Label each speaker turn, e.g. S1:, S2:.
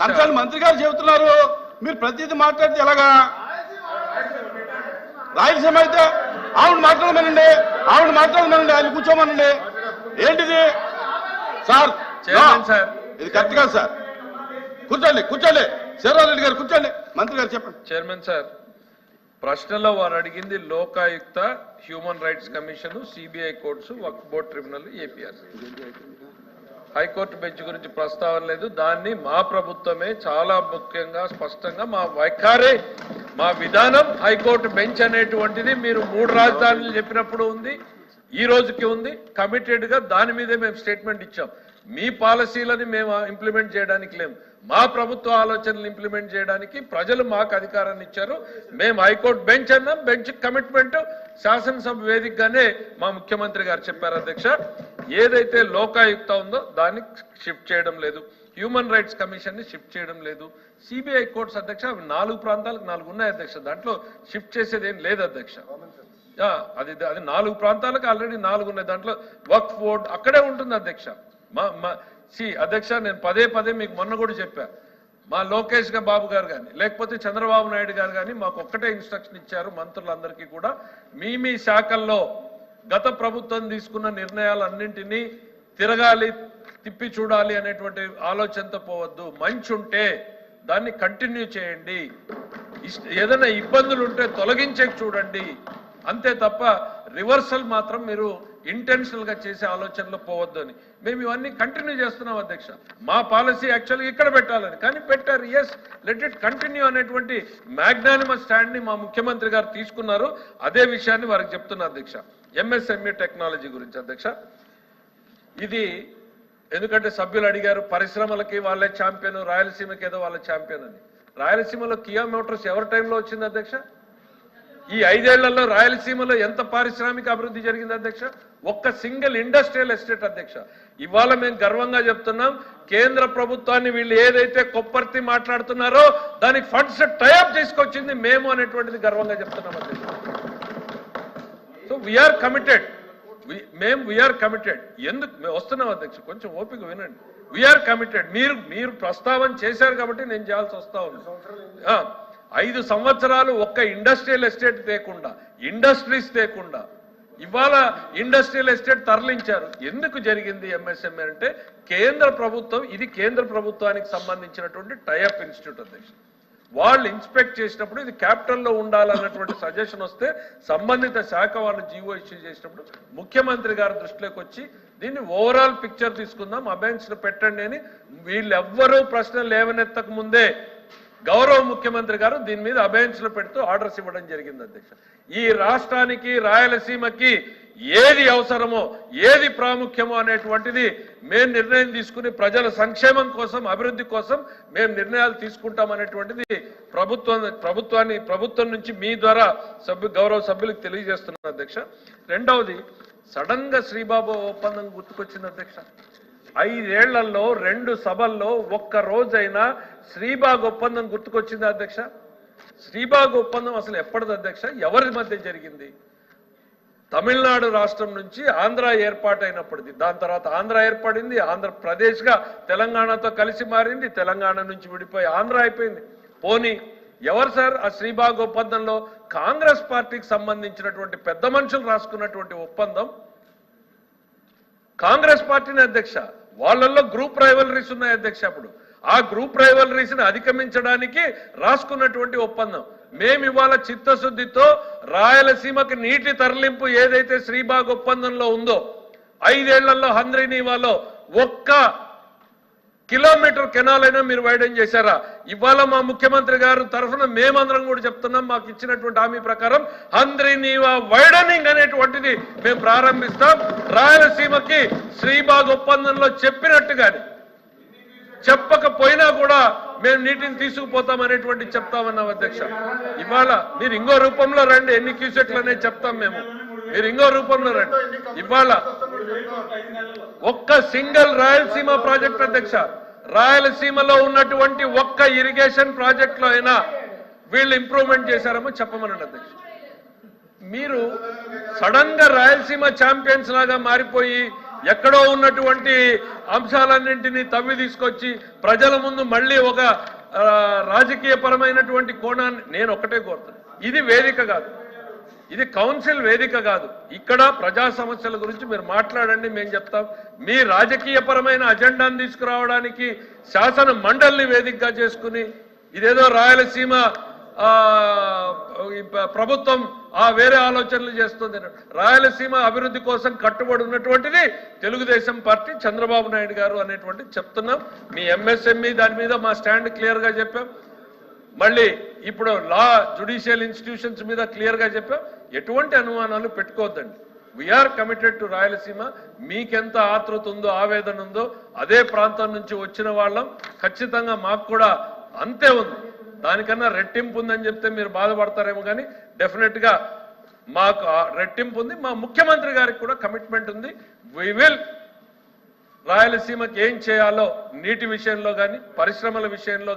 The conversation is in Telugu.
S1: కన్సర్న్ మంత్రి గారు చెబుతున్నారు, మీరు ప్రతిదీ మాట్లాడితే ఎలాగా? రాయలసీమ అయితే ఆవిడ మాట్లాడమనండి, ఆయన కూర్చోమనండి. ఏంటిది సార్? ఇది కరెక్ట్ కాదు సార్. కూర్చోండి శివరారెడ్డి గారు కూర్చోండి. మంత్రి గారు చెప్పండి.
S2: చైర్మన్ సార్, ప్రశ్నలో వారు అడిగింది Lokayukta, human rights commission, CBI courts, Waqf board tribunal, APR. High court bench గురించి ప్రస్తావన లేదు. దాన్ని మా ప్రభుత్వమే చాలా ముఖ్యంగా స్పష్టంగా మా వైఖరే, మా విధానం హైకోర్టు బెంచ్ అనేటువంటిది మీరు 3 రాజధానులు చెప్పినప్పుడు ఉంది, ఈ రోజుకి ఉంది. కమిటెడ్ గా దాని మీదే మేము స్టేట్మెంట్ ఇచ్చాం. మీ పాలసీలని మేము ఇంప్లిమెంట్ చేయడానికి లేము, మా ప్రభుత్వ ఆలోచనలు ఇంప్లిమెంట్ చేయడానికి ప్రజలు మాకు అధికారాన్ని ఇచ్చారు. మేము హైకోర్టు బెంచ్ అన్నాం, బెంచ్ కమిట్మెంట్ శాసనసభ వేదికగానే మా ముఖ్యమంత్రి గారు చెప్పారు. అధ్యక్ష, ఏదైతే లోకాయుక్త ఉందో దాన్ని షిఫ్ట్ చేయడం లేదు, హ్యూమన్ రైట్స్ కమిషన్ ని షిఫ్ట్ చేయడం లేదు. సిబిఐ కోర్ట్స్ అధ్యక్ష 4 ప్రాంతాలకు 4 ఉన్నాయి అధ్యక్ష, దాంట్లో షిఫ్ట్ చేసేది ఏం లేదు అధ్యక్ష. అది 4 ప్రాంతాలకు ఆల్రెడీ 4 ఉన్నాయి. దాంట్లో వక్ఫ్ బోర్డ్ అక్కడే ఉంటుంది అధ్యక్ష. అధ్యక్ష, నేను పదే మీకు మొన్న కూడా చెప్పా, మా లోకేష్ బాబు గారు కానీ లేకపోతే చంద్రబాబు నాయుడు గారు కానీ మాకు ఒక్కటే ఇన్స్ట్రక్షన్ ఇచ్చారు మంత్రులందరికీ కూడా, మీ శాఖల్లో గత ప్రభుత్వం తీసుకున్న నిర్ణయాలన్నింటినీ తిరగాలి, తిప్పి చూడాలి అనేటువంటి ఆలోచనతో పోవద్దు. మంచి ఉంటే దాన్ని కంటిన్యూ చేయండి, ఏదైనా ఇబ్బందులు ఉంటే తొలగించే చూడండి, అంతే తప్ప రివర్సల్ మాత్రం మీరు ఇంటెన్షనల్ గా చేసే ఆలోచనలో పోవద్దు అని మేము ఇవన్నీ కంటిన్యూ చేస్తున్నాం అధ్యక్ష. మా పాలసీ యాక్చువల్గా ఇక్కడ పెట్టాలని, కానీ పెట్టారు. ఎస్, లెట్ ఇట్ కంటిన్యూ అనేటువంటి మ్యాగ్నానిమస్ స్టాండ్ ని మా ముఖ్యమంత్రి గారు తీసుకున్నారు. అదే విషయాన్ని వారికి చెప్తున్నా అధ్యక్ష. ఎంఎస్ఎంఈ టెక్నాలజీ గురించి అధ్యక్ష, ఇది ఎందుకంటే సభ్యులు అడిగారు, పరిశ్రమలకి వాళ్ళే ఛాంపియన్, రాయలసీమకి ఏదో వాళ్ళ ఛాంపియన్ అని. రాయలసీమలో కియా మోటార్స్ ఎవరి టైంలో వచ్చింది అధ్యక్ష? ఈ 5 ఏళ్లలో రాయలసీమలో ఎంత పారిశ్రామిక అభివృద్ధి జరిగింది అధ్యక్ష? ఒక్క సింగిల్ ఇండస్ట్రియల్ ఎస్టేట్ అధ్యక్ష. ఇవాళ మేము గర్వంగా చెప్తున్నాం, కేంద్ర ప్రభుత్వాన్ని వీళ్ళు ఏదైతే కొప్పర్తి మాట్లాడుతున్నారో దానికి ఫండ్స్ టైఅప్ తీసుకొచ్చింది మేము అనేటువంటిది గర్వంగా చెప్తున్నాం అధ్యక్ష. So we're committed, we're committed. ఎందుకు మేము వస్తున్నాం అధ్యక్ష, కొంచెం ఓపిక వినండి. We're committed. మీరు ప్రస్తావన చేశారు కాబట్టి నేను చేయాల్సి వస్తా ఉంది. 5 సంవత్సరాలు ఒక్క ఇండస్ట్రియల్ ఎస్టేట్ తేకుండా, ఇండస్ట్రీస్ తేకుండా ఇవాళ ఇండస్ట్రియల్ ఎస్టేట్ తరలించారు. ఎందుకు జరిగింది ఎంఎస్ఎంఈ అంటే కేంద్ర ప్రభుత్వం, ఇది కేంద్ర ప్రభుత్వానికి సంబంధించినటువంటి టైఅప్ ఇన్స్టిట్యూట్ అధ్యక్ష. వాళ్ళు ఇన్స్పెక్ట్ చేసినప్పుడు ఇది క్యాపిటల్లో ఉండాలన్నటువంటి సజెషన్ వస్తే సంబంధిత శాఖ వాళ్ళు జీవో ఇష్యూ చేసినప్పుడు ముఖ్యమంత్రి గారి దృష్టిలోకి వచ్చి దీన్ని ఓవరాల్ పిక్చర్ తీసుకుందాం, అబెన్స్ లో పెట్టండి అని వీళ్ళెవ్వరూ ప్రశ్నలు లేవనెత్తక ముందే గౌరవ ముఖ్యమంత్రి గారు దీని మీద అబెన్స్ లో పెడుతూ ఆర్డర్స్ ఇవ్వడం జరిగింది అధ్యక్ష. ఈ రాష్ట్రానికి, రాయలసీమకి ఏది అవసరమో, ఏది ప్రాముఖ్యమో అనేటువంటిది మేము నిర్ణయం తీసుకుని ప్రజల సంక్షేమం కోసం, అభివృద్ధి కోసం మేము నిర్ణయాలు తీసుకుంటామనేటువంటిది ప్రభుత్వం నుంచి మీ ద్వారా గౌరవ సభ్యులకు తెలియజేస్తున్నాను అధ్యక్ష. రెండవది, సడన్ గా శ్రీబాబు ఒప్పందం గుర్తుకొచ్చింది అధ్యక్ష. 5 ఏళ్లలో 2 సభల్లో ఒక్క రోజైనా శ్రీబాగ్ ఒప్పందం గుర్తుకొచ్చింది అధ్యక్ష? శ్రీబాగ్ ఒప్పందం అసలు ఎప్పటిది అధ్యక్ష? ఎవరి మధ్య జరిగింది? తమిళనాడు రాష్ట్రం నుంచి ఆంధ్ర ఏర్పాటైనప్పటిది. దాని తర్వాత ఆంధ్ర ఏర్పడింది, ఆంధ్రప్రదేశ్ గా తెలంగాణతో కలిసి మారింది, తెలంగాణ నుంచి విడిపోయి ఆంధ్ర అయిపోయింది. పోనీ ఎవరు సార్ ఆ శ్రీబాగ్ ఒప్పందంలో? కాంగ్రెస్ పార్టీకి సంబంధించినటువంటి పెద్ద మనుషులు రాసుకున్నటువంటి ఒప్పందం కాంగ్రెస్ పార్టీని అధ్యక్ష. వాళ్ళల్లో గ్రూప్ రైవలరీస్ ఉన్నాయి అధ్యక్ష. అప్పుడు ఆ గ్రూప్ రైవలరీస్ ని అధిగమించడానికి రాసుకున్నటువంటి ఒప్పందం. మేము ఇవాళ చిత్తశుద్ధితో రాయలసీమకి నీటి తరలింపు ఏదైతే శ్రీబాగ్ ఒప్పందంలో ఉందో, 5 ఏళ్లలో హంద్రీనీవాలో ఒక్క కిలోమీటర్ కెనాల్ అయినా మీరు వైడెన్ చేశారా? ఇవాళ మా ముఖ్యమంత్రి గారు తరఫున మేమందరం కూడా చెప్తున్నాం, మాకు ఇచ్చినటువంటి హామీ ప్రకారం హంద్రీనీవా వైడనింగ్ అనేటువంటిది మేము ప్రారంభిస్తాం. రాయలసీమకి శ్రీబాగ్ ఒప్పందంలో చెప్పినట్టుగానే, చెప్పకపోయినా కూడా మేము నీటిని తీసుకుపోతాం అనేటువంటి చెప్తామన్నాం అధ్యక్ష. ఇవాళ మీరు ఇంకో రూపంలో రండి, ఎన్ని క్యూసెట్లు అనేది చెప్తాం మేము. మీరు ఇంకో రూపంలో రండి. ఇవాళ ఒక్క సింగిల్ రాయలసీమ ప్రాజెక్ట్ అధ్యక్ష, రాయలసీమలో ఉన్నటువంటి ఒక్క ఇరిగేషన్ ప్రాజెక్ట్ లో అయినా వీళ్ళు ఇంప్రూవ్మెంట్ చేశారేమో చెప్పమనండి అధ్యక్ష. మీరు సడన్ గా రాయలసీమ ఛాంపియన్స్ లాగా మారిపోయి ఎక్కడో ఉన్నటువంటి అంశాలన్నింటినీ తవ్వి తీసుకొచ్చి ప్రజల ముందు మళ్ళీ ఒక రాజకీయపరమైనటువంటి కోణాన్ని నేను ఒక్కటే కోరుతాను. ఇది వేదిక కాదు, ఇది కౌన్సిల్ వేదిక కాదు. ఇక్కడ ప్రజా సమస్యల గురించి మీరు మాట్లాడండి, మేము చెప్తాం. మీ రాజకీయపరమైన అజెండాను తీసుకురావడానికి శాసన మండలిని వేదికగా చేసుకుని ఇదేదో రాయలసీమ ప్రభుత్వం వేరే ఆలోచనలు చేస్తుంది. రాయలసీమ అభివృద్ధి కోసం కట్టుబడి ఉన్నటువంటిది తెలుగుదేశం పార్టీ, చంద్రబాబు నాయుడు గారు అనేటువంటిది చెప్తున్నాం. మీ ఎంఎస్ఎంఈ దాని మీద మా స్టాండ్ క్లియర్గా చెప్పాం. మళ్ళీ ఇప్పుడు జ్యుడిషియల్ ఇన్స్టిట్యూషన్స్ మీద క్లియర్గా చెప్పాం. ఎటువంటి అనుమానాలు పెట్టుకోవద్దండి. We are committed to Rayalaseema. మీకెంత ఆతృత ఉందో, ఆవేదన ఉందో, అదే ప్రాంతం నుంచి వచ్చిన వాళ్ళం ఖచ్చితంగా మాకు కూడా అంతే ఉంది. దానికన్నా రెట్టింపు ఉందని చెప్తే మీరు బాధపడతారేమో, కానీ డెఫినెట్గా మాకు రెట్టింపు ఉంది. మా ముఖ్యమంత్రి గారికి కూడా కమిట్మెంట్ ఉంది. వి విల్ రాయలసీమకి ఏం చేయాలో నీటి విషయంలో కానీ, పరిశ్రమల విషయంలో